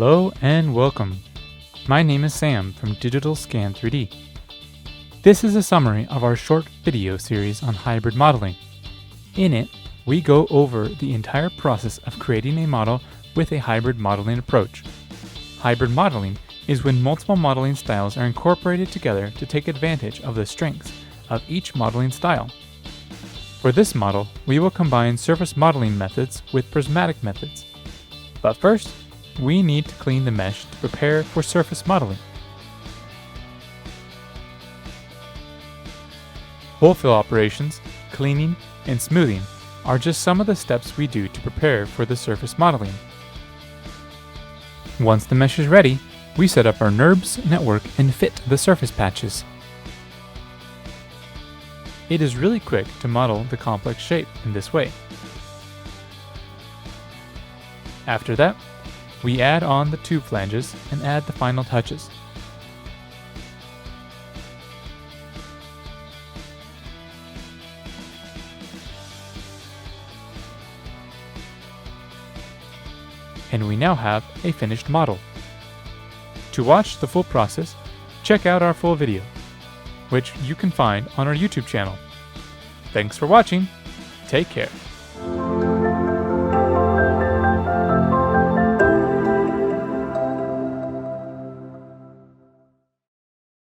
Hello and welcome. My name is Sam from Digital Scan 3D. This is a summary of our short video series on hybrid modeling. In it, we go over the entire process of creating a model with a hybrid modeling approach. Hybrid modeling is when multiple modeling styles are incorporated together to take advantage of the strengths of each modeling style. For this model, we will combine surface modeling methods with prismatic methods. But first, we need to clean the mesh to prepare for surface modeling. Hole fill operations, cleaning, and smoothing are just some of the steps we do to prepare for the surface modeling. Once the mesh is ready, we set up our NURBS network and fit the surface patches. It is really quick to model the complex shape in this way. After that, we add on the tube flanges and add the final touches. And we now have a finished model. To watch the full process, check out our full video, which you can find on our YouTube channel. Thanks for watching. Take care.